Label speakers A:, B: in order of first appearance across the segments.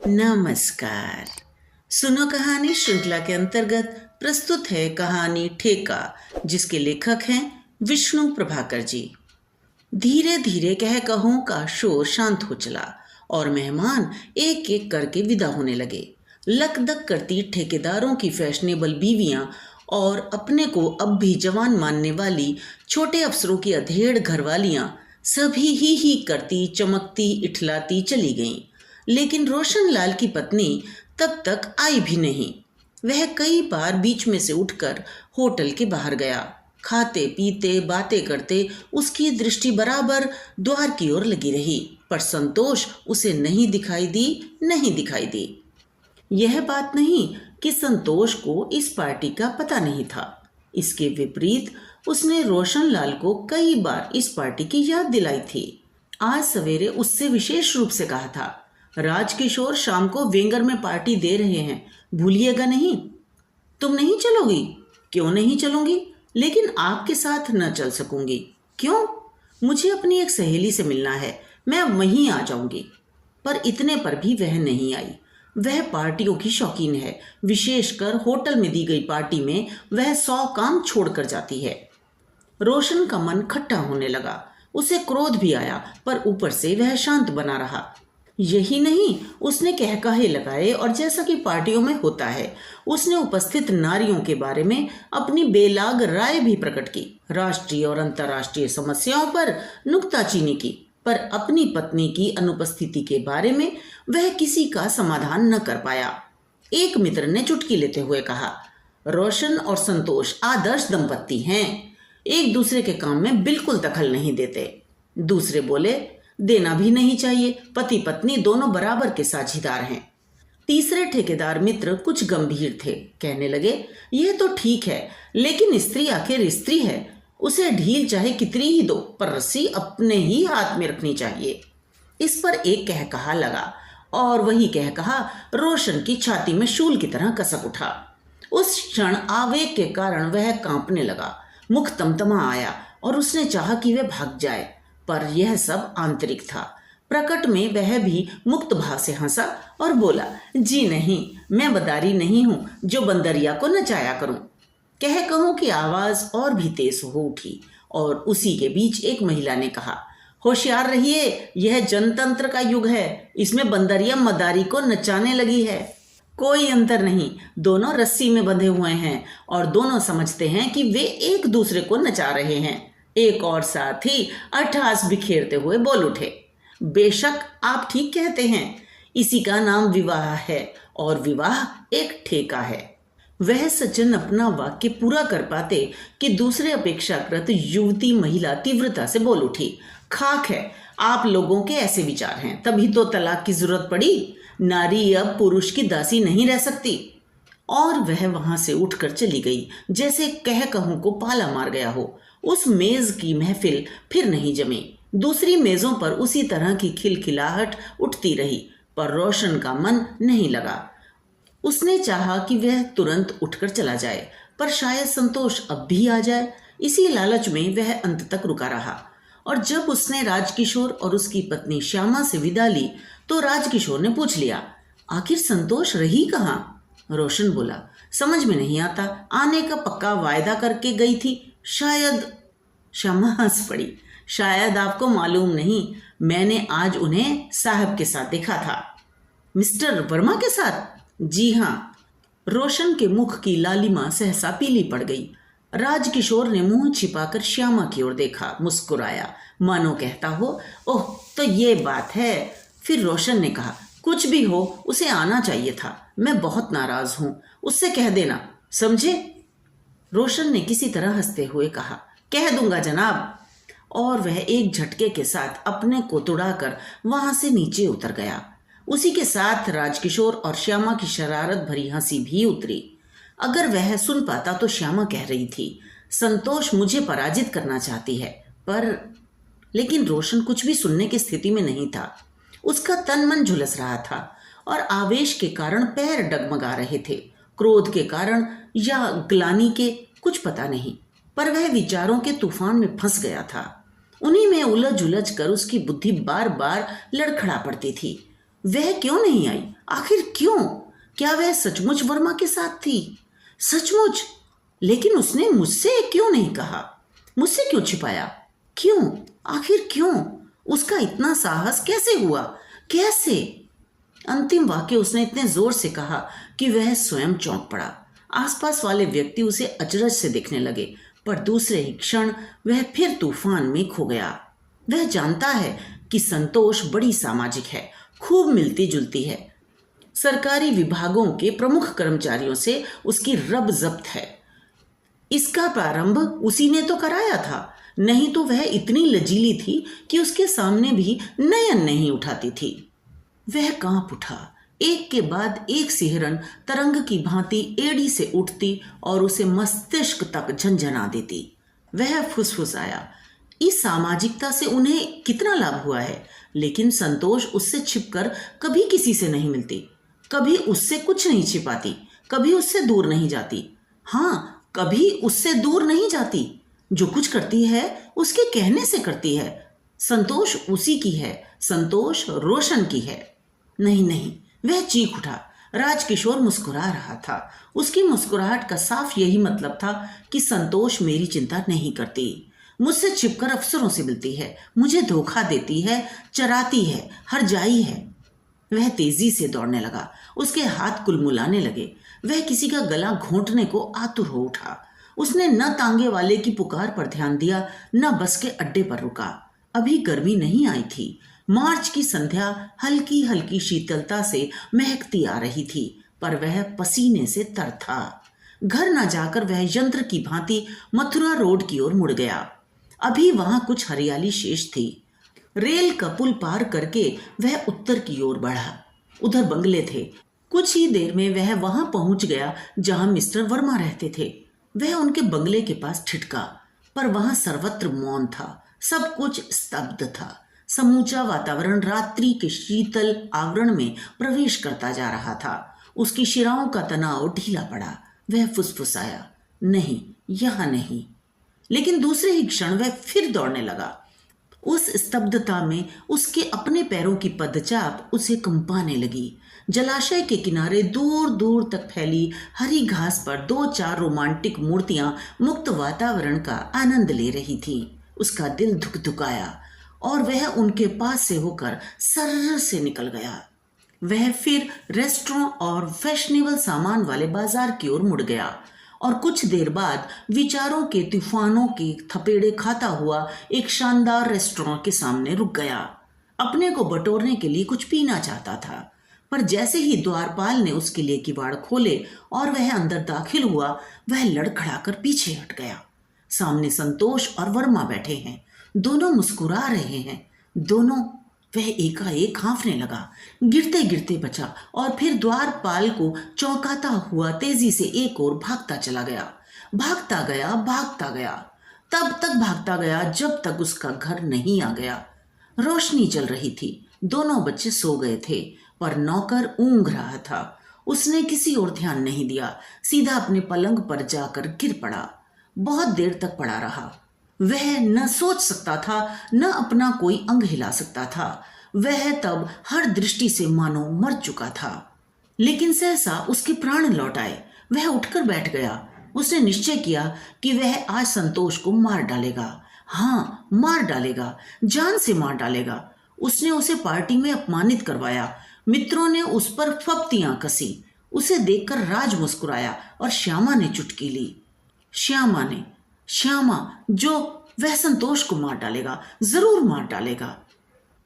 A: नमस्कार। सुनो कहानी श्रृंखला के अंतर्गत प्रस्तुत है कहानी ठेका, जिसके लेखक हैं विष्णु प्रभाकर जी। धीरे धीरे कह कहों का शोर शांत हो चला और मेहमान एक एक करके विदा होने लगे। लकदक करती ठेकेदारों की फैशनेबल बीवियां और अपने को अब भी जवान मानने वाली छोटे अफसरों की अधेड़ घरवालियां सभी ही करती चमकती इठलाती चली गईं। लेकिन रोशन लाल की पत्नी तब तक आई भी नहीं। वह कई बार बीच में से उठकर होटल के बाहर गया। खाते पीते बातें करते उसकी दृष्टि बराबर द्वार की ओर लगी रही, पर संतोष उसे नहीं दिखाई दी। यह बात नहीं कि संतोष को इस पार्टी का पता नहीं था। इसके विपरीत उसने रोशन लाल को कई बार इस पार्टी की याद दिलाई थी। आज सवेरे उससे विशेष रूप से कहा था, राजकिशोर शाम को वेंगर में पार्टी दे रहे हैं, भूलिएगा नहीं। तुम नहीं चलोगी? क्यों नहीं चलूंगी, लेकिन आपके साथ न चल सकूंगी। क्यों? मुझे अपनी एक सहेली से मिलना है, मैं वहीं आ जाऊंगी। पर इतने पर भी वह नहीं आई। वह पार्टियों की शौकीन है, विशेषकर होटल में दी गई पार्टी में वह 100 काम छोड़कर जाती है। रोशन का मन खट्टा होने लगा। उसे क्रोध भी आया, पर ऊपर से वह शांत बना रहा। यही नहीं, उसने कहकाहे लगाए और जैसा कि पार्टियों में होता है, उसने उपस्थित नारियों के बारे में अपनी बेलाग राय भी प्रकट की। राष्ट्रीय और अंतर्राष्ट्रीय समस्याओं पर नुक्ताचीनी की, पर अपनी पत्नी की अनुपस्थिति के बारे में वह किसी का समाधान न कर पाया। एक मित्र ने चुटकी लेते हुए कहा, रोशन और संतोष आदर्श दंपत्ति हैं, एक दूसरे के काम में बिल्कुल दखल नहीं देते। दूसरे बोले, देना भी नहीं चाहिए, पति पत्नी दोनों बराबर के साझीदार हैं। तीसरे ठेकेदार मित्र कुछ गंभीर थे, कहने लगे, यह तो ठीक है, लेकिन स्त्री आखिर स्त्री है, उसे ढील चाहे कितनी ही दो, पर रस्सी अपने ही हाथ में रखनी चाहिए। इस पर एक कहकहा लगा और वही कहकहा रोशन की छाती में शूल की तरह कसक उठा। उस क्षण आवेग के कारण वह कांपने लगा, मुख तमतमा आया और उसने चाहा कि वह भाग जाए, पर यह सब आंतरिक था। प्रकट में वह भी मुक्त भाव से हंसा और बोला, जी नहीं, मैं बदारी नहीं हूं जो बंदरिया को नचाया करूं। कह कहूं की आवाज और भी तेज हो उठी और उसी के बीच एक महिला ने कहा, होशियार रहिए, यह जनतंत्र का युग है, इसमें बंदरिया मदारी को नचाने लगी है। कोई अंतर नहीं, दोनों रस्सी में बंधे हुए हैं और दोनों समझते हैं कि वे एक दूसरे को नचा रहे हैं। एक और साथी अट्ठास बिखेरते हुए बोल उठे, बेशक आप ठीक कहते हैं, इसी का नाम विवाह है और विवाह एक ठेका है। वह सज्जन अपना वाक्य पूरा कर पाते कि दूसरे अपेक्षाकृत युवती महिला तीव्रता से बोल उठी, खाक है, आप लोगों के ऐसे विचार हैं, तभी तो तलाक की जरूरत पड़ी। नारी अब पुरुष की दासी नहीं रह सकती। और वह वहां से उठकर चली गई, जैसे कह कहूं को पाला मार गया हो। उस मेज की महफिल फिर नहीं जमी। दूसरी मेजों पर उसी तरह की खिलखिलाहट उठती रही, पर रोशन का मन नहीं लगा। उसने चाहा कि वह तुरंत उठकर चला जाए, पर शायद संतोष अब भी आ जाए। इसी लालच में वह अंत तक रुका रहा। और जब उसने राजकिशोर और उसकी पत्नी श्यामा से विदा ली, तो राजकिशोर ने पूछ लिया, आखिर संतोष रही कहाँ? रोशन बोला, समझ में नहीं आता, आने का पक्का वायदा करके गई थी शायद। श्यामा हंस पड़ी, शायद आपको मालूम नहीं, मैंने आज उन्हें साहब के साथ देखा था। मिस्टर वर्मा के साथ? जी हाँ। रोशन के मुख की लालिमा सहसा पीली पड़ गई। राजकिशोर ने मुंह छिपाकर श्यामा की ओर देखा, मुस्कुराया, मानो कहता हो, ओह तो ये बात है। फिर रोशन ने कहा, कुछ भी हो, उसे आना चाहिए था, मैं बहुत नाराज हूं, उससे कह देना, समझे? रोशन ने किसी तरह हंसते हुए कहा, कह दूंगा जनाब। और वह एक झटके के साथ अपने को तुड़ाकर वहां से नीचे उतर गया। उसी के साथ राजकिशोर और श्यामा की शरारत भरी हंसी भी उतरी। अगर वह सुन पाता तो श्यामा कह रही थी, संतोष मुझे पराजित करना चाहती है, पर लेकिन रोशन कुछ भी सुनने की स्थिति में नहीं था। उसका तन मन झुलस रहा था और आवेश के कारण पैर डगमगा रहे थे, क्रोध के कारण या ग्लानि के, कुछ पता नहीं, पर वह विचारों के तूफान में फंस गया था। उन्हीं में उलझ उलझ कर उसकी बुद्धि बार बार लड़खड़ा पड़ती थी। वह क्यों नहीं आई? आखिर क्यों? क्या वह सचमुच वर्मा के साथ थी? सचमुच? लेकिन उसने मुझसे क्यों नहीं कहा? मुझसे क्यों छिपाया? क्यों? आखिर क्यों? उसका इतना साहस कैसे हुआ? कैसे? अंतिम वाक्य उसने इतने जोर से कहा कि वह स्वयं चौंक पड़ा। आसपास वाले व्यक्ति उसे अचरज से देखने लगे, पर दूसरे ही क्षण वह फिर तूफान में खो गया। वह जानता है कि संतोष बड़ी सामाजिक है, खूब मिलती जुलती है। सरकारी विभागों के प्रमुख कर्मचारियों से उसकी रब जब्त है। इसका प्रारंभ उसी ने तो कराया था, नहीं तो वह इतनी लजीली थी कि उसके सामने भी नयन नहीं उठाती थी। वह कांप उठा। एक के बाद एक सिहरन तरंग की भांति एड़ी से उठती और उसे मस्तिष्क तक झंझना देती। वह फुसफुसाया, इस सामाजिकता से उन्हें कितना लाभ हुआ है, लेकिन संतोष उससे छिपकर कभी किसी से नहीं मिलती, कभी उससे कुछ नहीं छिपाती, कभी उससे दूर नहीं जाती। हाँ, कभी उससे दूर नहीं जाती। जो कुछ करती है उसके कहने से करती है। संतोष उसी की है, संतोष रोशन की है। नहीं नहीं, वह चीख उठा। राजकिशोर मुस्कुरा रहा था। उसकी मुस्कुराहट का साफ यही मतलब था कि संतोष मेरी चिंता नहीं करती, मुझसे छिपकर अफसरों से मिलती है, मुझे धोखा देती है, चराती है, हरजाई है। वह तेजी से दौड़ने लगा। उसके हाथ कुलमुलाने लगे। वह किसी का गला घोंटने को आतुर हो उठा। उसने न तांगे वाले की पुकार पर ध्यान दिया, न बस के अड्डे पर रुका। अभी गर्मी नहीं आई थी। मार्च की संध्या हल्की हल्की शीतलता से महकती आ रही थी, पर वह पसीने से तर था। घर न जाकर वह यंत्र की भांति मथुरा रोड की ओर मुड़ गया। अभी वहां कुछ हरियाली शेष थी। रेल का पुल पार करके वह उत्तर की ओर बढ़ा। उधर बंगले थे। कुछ ही देर में वह वहां पहुंच गया जहां मिस्टर वर्मा रहते थे। वह उनके बंगले के पास ठिठका, पर वहां सर्वत्र मौन था। सब कुछ स्तब्ध था। समूचा वातावरण रात्रि के शीतल आवरण में प्रवेश करता जा रहा था। उसकी शिराओं का तनाव ढीला पड़ा। वह फुसफुसाया, नहीं, यहां नहीं। लेकिन दूसरे ही क्षण वह फिर दौड़ने लगा। उस स्तब्धता में उसके अपने पैरों की पदचाप उसे कंपाने लगी। जलाशय के किनारे दूर दूर तक फैली हरी घास पर दो चार रोमांटिक मूर्तियां मुक्त वातावरण का आनंद ले रही थी। उसका दिल धुकधुकाया और वह उनके पास से होकर सर्र से निकल गया। वह फिर रेस्टोरेंट और फैशनेबल सामान वाले बाजार की ओर मुड़ गया और कुछ देर बाद विचारों के तूफानों के थपेड़े खाता हुआ एक शानदार रेस्टोरेंट के सामने रुक गया। अपने को बटोरने के लिए कुछ पीना चाहता था, पर जैसे ही द्वारपाल ने उसके लिए किवाड़ खोले और वह अंदर दाखिल हुआ, वह लड़खड़ाकर पीछे हट गया। सामने संतोष और वर्मा बैठे हैं। दोनों मुस्कुरा रहे हैं। दोनों। वह एकाएक हाँफने लगा, गिरते गिरते बचा और फिर द्वारपाल को चौंकाता हुआ तेजी से एक ओर भागता चला गया। भागता गया, भागता गया, तब तक भागता गया जब तक उसका घर नहीं आ गया। रोशनी जल रही थी। दोनों बच्चे सो गए थे, पर नौकर ऊँघ रहा था। उसने किसी और ध्यान नहीं दिया, सीधा अपने पलंग पर जाकर गिर पड़ा। बहुत देर तक पड़ा रहा। वह न सोच सकता था, न अपना कोई अंग हिला सकता था। वह तब हर दृष्टि से मानो मर चुका था। लेकिन सहसा उसके प्राण लौट आए। वह उठकर बैठ गया। उसने निश्चय किया कि वह आज संतोष को मार डालेगा। हाँ, मार डालेगा, जान से मार डालेगा। उसने उसे पार्टी में अपमानित करवाया। मित्रों ने उस पर फप्तियां कसी। उसे देखकर राज मुस्कुराया और श्यामा ने चुटकी ली। श्यामा, जो वह संतोष को मार डालेगा, जरूर मार डालेगा।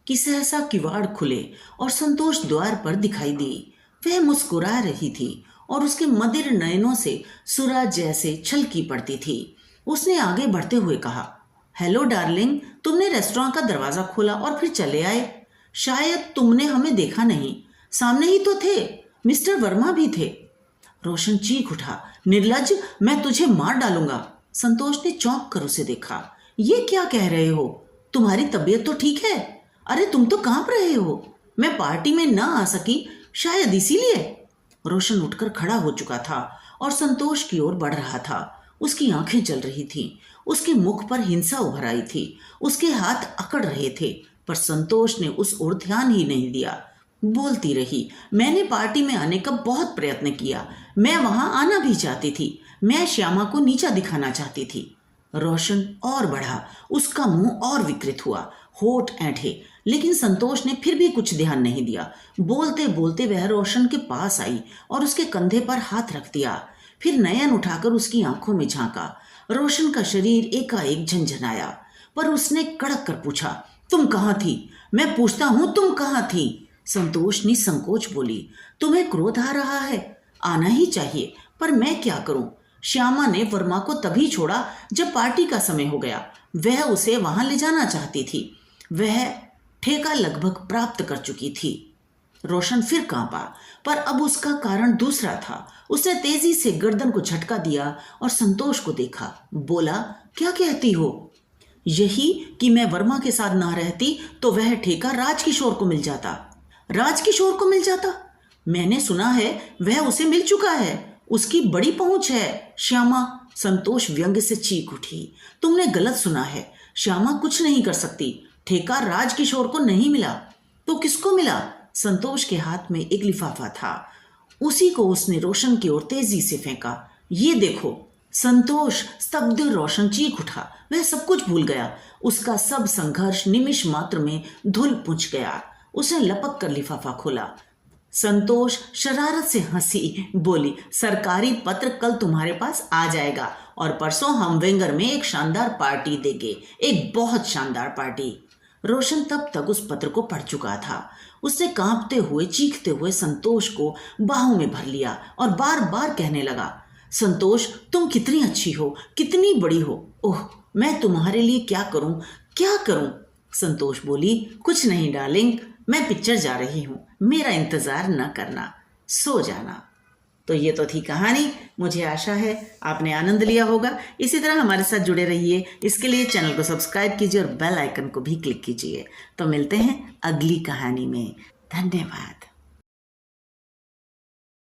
A: कि सहसा किवाड़ खुले और संतोष द्वार पर दिखाई दी। वह मुस्कुरा रही थी और उसके मदिर नयनों से सुरा जैसे छलकी पड़ती थी। उसने आगे बढ़ते हुए कहा, हेलो डार्लिंग, तुमने रेस्टोरेंट का दरवाजा खोला और फिर चले आए। शायद तुमने हमें देखा नहीं। सामने ही तो थे, मिस्टर वर्मा भी थे। रोशन चीख उठा, निर्लज्ज, मैं तुझे मार डालूंगा। संतोष ने चौंक कर उसे देखा। ये क्या कह रहे हो? तुम्हारी तबीयत तो ठीक है? अरे तुम तो कांप रहे हो। मैं पार्टी में ना आ सकी, शायद इसीलिए। रोशन उठकर खड़ा हो चुका था और संतोष की ओर बढ़ रहा था। उसकी आंखें जल रही थीं। उसके मुख पर हिंसा उभर आई थी। उसके हाथ अकड़ रहे थे, पर संतोष ने उस ओर ध्यान ही नहीं दिया। बोलती रही, मैंने पार्टी में आने का बहुत प्रयत्न किया, मैं वहां आना भी चाहती थी, मैं श्यामा को नीचा दिखाना चाहती थी। रोशन और बढ़ा, उसका मुंह और विकृत हुआ, होठ ऐंठे, लेकिन संतोष ने फिर भी कुछ ध्यान नहीं दिया। बोलते बोलते वह रोशन के पास आई और उसके कंधे पर हाथ रख दिया, फिर नयन उठाकर उसकी आंखों में झांका। रोशन का शरीर एकाएक झंझनाया, पर उसने कड़क कर पूछा, तुम कहाँ थी? मैं पूछता हूं, तुम कहाँ थी? संतोष निसंकोच बोली, तुम्हें क्रोध आ रहा है, आना ही चाहिए, पर मैं क्या करूं? श्यामा ने वर्मा को तभी छोड़ा जब पार्टी का समय हो गया। वह उसे वहां ले जाना चाहती थी। वह ठेका लगभग प्राप्त कर चुकी थी। रोशन फिर कांपा, पर अब उसका कारण दूसरा था। उसने तेजी से गर्दन को झटका दिया और संतोष को देखा। बोला, क्या कहती हो? यही कि मैं वर्मा के साथ ना रहती तो वह ठेका राजकिशोर को मिल जाता। राजकिशोर को मिल जाता? मैंने सुना है वह उसे मिल चुका है, उसकी बड़ी पहुंच है। श्यामा, संतोष व्यंग्य से चीख उठी, तुमने गलत सुना है, श्यामा कुछ नहीं कर सकती। ठेका राजकिशोर को नहीं मिला तो किसको मिला? संतोष के हाथ में एक लिफाफा था, उसी को उसने रोशन की ओर तेजी से फेंका। ये देखो। संतोष स्तब्ध रोशन चीख उठा, वह सब कुछ भूल गया। उसका सब संघर्ष निमिष मात्र में धूल पुंज गया। उसने लपक कर लिफाफा खोला। संतोष शरारत से हंसी, बोली, सरकारी पत्र कल तुम्हारे पास आ जाएगा और परसों हम वेंगर में एक शानदार पार्टी देंगे, एक बहुत शानदार पार्टी। रोशन तब तक उस पत्र को पढ़ चुका था। उसने कांपते हुए चीखते हुए संतोष को बाहों में भर लिया और बार बार कहने लगा, संतोष, तुम कितनी अच्छी हो, कितनी बड़ी हो। ओह, मैं तुम्हारे लिए क्या करूं, क्या करूं? संतोष बोली, कुछ नहीं डार्लिंग, मैं पिक्चर जा रही हूं, मेरा इंतजार न करना, सो जाना। तो ये तो थी कहानी। मुझे आशा है आपने आनंद लिया होगा। इसी तरह हमारे साथ जुड़े रहिए। इसके लिए चैनल को सब्सक्राइब कीजिए और बेल आइकन को भी क्लिक कीजिए। तो मिलते हैं अगली कहानी में। धन्यवाद।